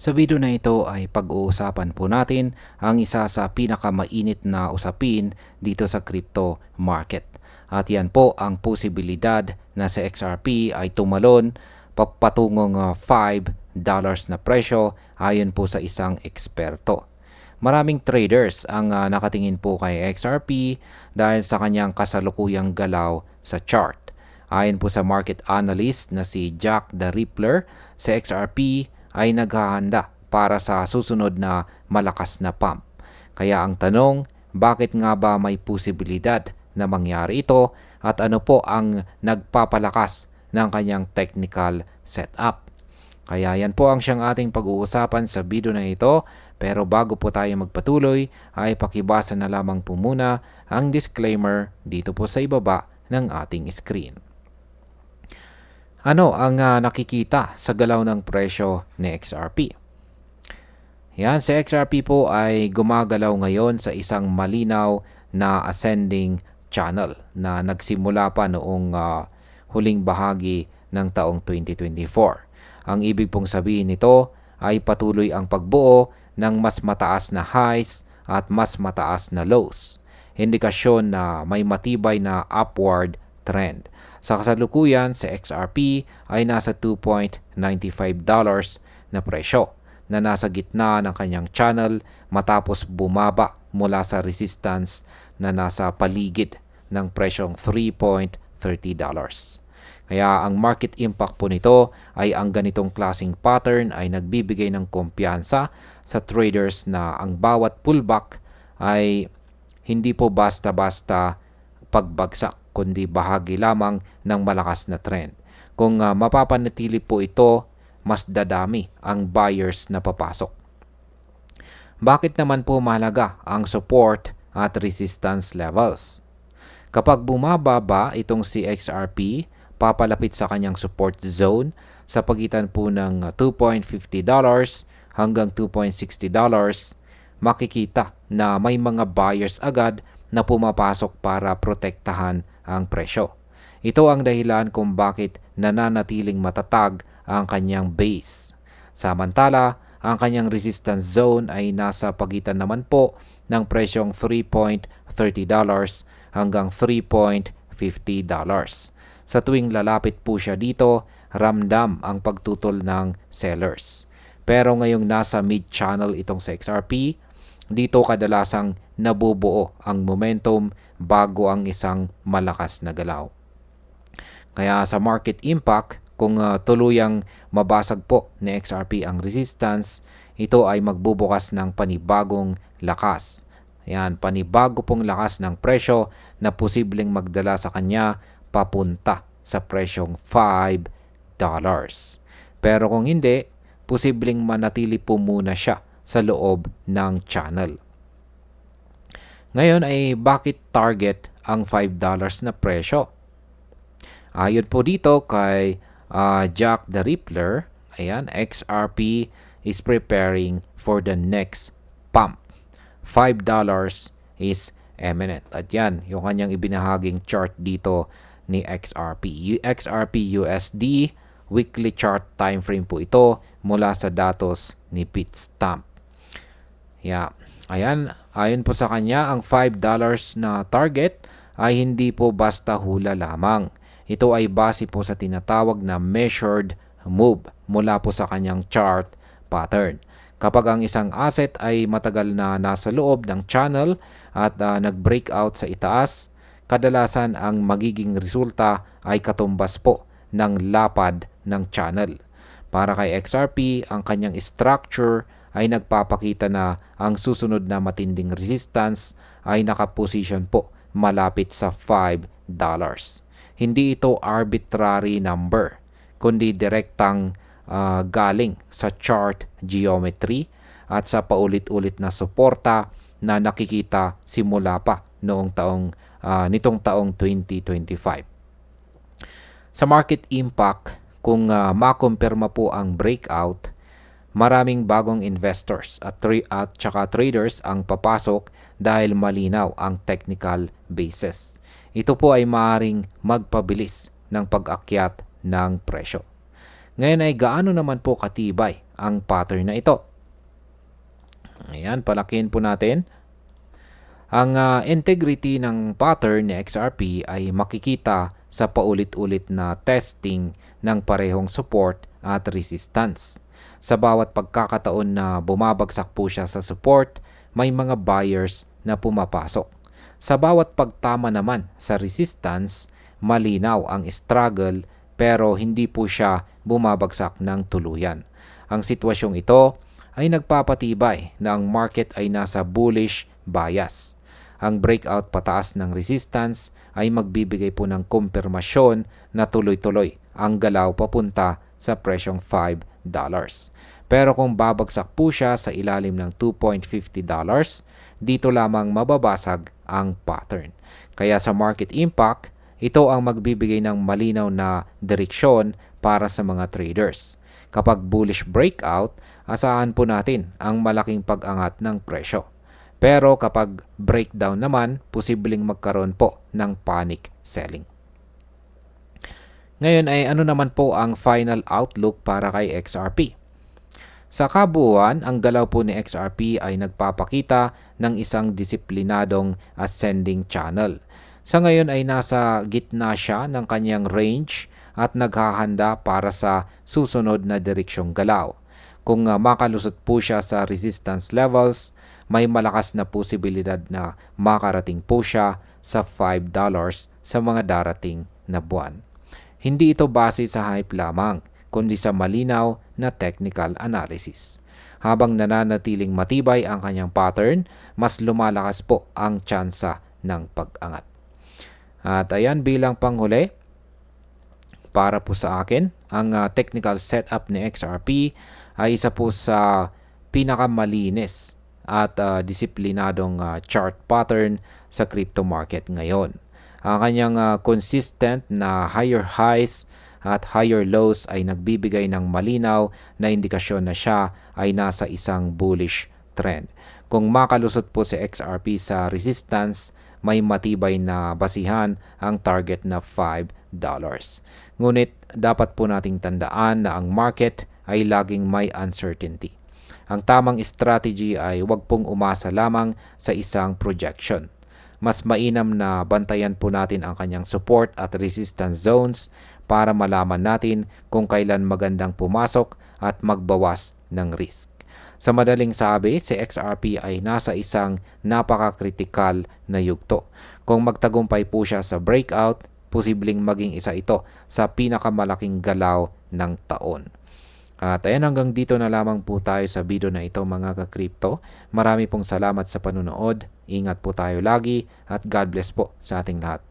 Sa video na ito ay pag-uusapan po natin ang isa sa pinakamainit na usapin dito sa crypto market. At yan po ang posibilidad na sa XRP ay tumalon papatungong $5 na presyo ayon po sa isang eksperto. Maraming traders ang nakatingin po kay XRP dahil sa kanyang kasalukuyang galaw sa chart. Ayon po sa market analyst na si Jack the Rippler, sa XRP ay naghahanda para sa susunod na malakas na pump. Kaya ang tanong, bakit nga ba may posibilidad na mangyari ito at ano po ang nagpapalakas ng kanyang technical setup? Kaya yan po ang siyang ating pag-uusapan sa video na ito. Pero bago po tayo magpatuloy ay pakibasa na lamang po muna ang disclaimer dito po sa ibaba ng ating screen. Ano ang nakikita sa galaw ng presyo ni XRP? Yan, si XRP po ay gumagalaw ngayon sa isang malinaw na ascending channel na nagsimula pa noong huling bahagi ng taong 2024. Ang ibig pong sabihin nito ay patuloy ang pagbuo ng mas mataas na highs at mas mataas na lows. Indikasyon na may matibay na upward trend. Sa kasalukuyan, sa XRP ay nasa $2.95 na presyo na nasa gitna ng kanyang channel matapos bumaba mula sa resistance na nasa paligid ng presyong $3.30. Kaya ang market impact po nito ay ang ganitong klaseng pattern ay nagbibigay ng kumpiyansa sa traders na ang bawat pullback ay hindi po basta-basta pagbagsak, kundi bahagi lamang ng malakas na trend. Kung mapapanatili po ito, mas dadami ang buyers na papasok. Bakit naman po mahalaga ang support at resistance levels? Kapag bumababa itong si XRP, papalapit sa kanyang support zone sa pagitan po ng $2.50 hanggang $2.60, makikita na may mga buyers agad na pumapasok para protektahan ang presyo. Ito ang dahilan kung bakit nananatiling matatag ang kanyang base. Samantala, ang kanyang resistance zone ay nasa pagitan naman po ng presyong $3.30 hanggang $3.50. Sa tuwing lalapit po siya dito, ramdam ang pagtutol ng sellers. Pero ngayong nasa mid-channel itong sa XRP, dito kadalasang nabubuo ang momentum bago ang isang malakas na galaw. Kaya sa market impact, kung tuluyang mabasag po ni XRP ang resistance, ito ay magbubukas ng panibagong lakas. Ayan, panibago pong lakas ng presyo na posibleng magdala sa kanya papunta sa presyong $5. Pero kung hindi, posibleng manatili po muna siya sa loob ng channel. Ngayon ay bakit target ang $5 na presyo? Ayon po dito kay Jack the Rippler, ayan, XRP is preparing for the next pump. $5 is imminent. At yan, yung kanyang ibinahaging chart dito ni XRP. XRP USD, weekly chart time frame po ito mula sa datos ni Bitstamp. Yeah. Ayan, ayon po sa kanya, ang $5 na target ay hindi po basta hula lamang. Ito ay base po sa tinatawag na measured move mula po sa kanyang chart pattern. Kapag ang isang asset ay matagal na nasa loob ng channel at nag-breakout sa itaas, kadalasan ang magiging resulta ay katumbas po ng lapad ng channel. Para kay XRP, ang kanyang structure ay nagpapakita na ang susunod na matinding resistance ay nakaposition po malapit sa $5. Hindi ito arbitrary number, kundi direktang galing sa chart geometry at sa paulit-ulit na suporta na nakikita simula pa nitong taong 2025. Sa market impact, kung makumpirma po ang breakout, maraming bagong investors at saka traders ang papasok dahil malinaw ang technical basis. Ito po ay maaaring magpabilis ng pag-akyat ng presyo. Ngayon ay gaano naman po katibay ang pattern na ito. Ayan, palakihin po natin. Ang integrity ng pattern ni XRP ay makikita sa paulit-ulit na testing ng parehong support at resistance. Sa bawat pagkakataon na bumabagsak po siya sa support, may mga buyers na pumapasok. Sa bawat pagtama naman sa resistance, malinaw ang struggle pero hindi po siya bumabagsak ng tuluyan. Ang sitwasyong ito ay nagpapatibay na ang market ay nasa bullish bias. Ang breakout pataas ng resistance ay magbibigay po ng kumpirmasyon na tuloy-tuloy ang galaw papunta sa presyong $5. Pero kung babagsak po siya sa ilalim ng $2.50, dito lamang mababasag ang pattern. Kaya sa market impact, ito ang magbibigay ng malinaw na direksyon para sa mga traders. Kapag bullish breakout, asahan po natin ang malaking pag-angat ng presyo. Pero kapag breakdown naman, posibleng magkaroon po ng panic selling. Ngayon ay ano naman po ang final outlook para kay XRP? Sa kabuuan, ang galaw po ni XRP ay nagpapakita ng isang disiplinadong ascending channel. Sa ngayon ay nasa gitna siya ng kanyang range at naghahanda para sa susunod na direksyong galaw. Kung makalusot po siya sa resistance levels, may malakas na posibilidad na makarating po siya sa $5 sa mga darating na buwan. Hindi ito base sa hype lamang, kundi sa malinaw na technical analysis. Habang nananatiling matibay ang kanyang pattern, mas lumalakas po ang tsansa ng pag-angat. At ayan, bilang panghuli, para po sa akin, ang technical setup ni XRP ay isa po sa pinakamalinis at disiplinadong chart pattern sa crypto market ngayon. Ang kanyang consistent na higher highs at higher lows ay nagbibigay ng malinaw na indikasyon na siya ay nasa isang bullish trend. Kung makalusot po si XRP sa resistance, may matibay na basihan ang target na $5. Ngunit dapat po nating tandaan na ang market ay laging may uncertainty. Ang tamang strategy ay huwag pong umasa lamang sa isang projection. Mas mainam na bantayan po natin ang kanyang support at resistance zones para malaman natin kung kailan magandang pumasok at magbawas ng risk. Sa madaling sabi, si XRP ay nasa isang napaka-critical na yugto. Kung magtagumpay po siya sa breakout, posibleng maging isa ito sa pinakamalaking galaw ng taon. At ayan, hanggang dito na lamang po tayo sa video na ito mga ka-crypto. Marami pong salamat sa panunood. Ingat po tayo lagi at God bless po sa ating lahat.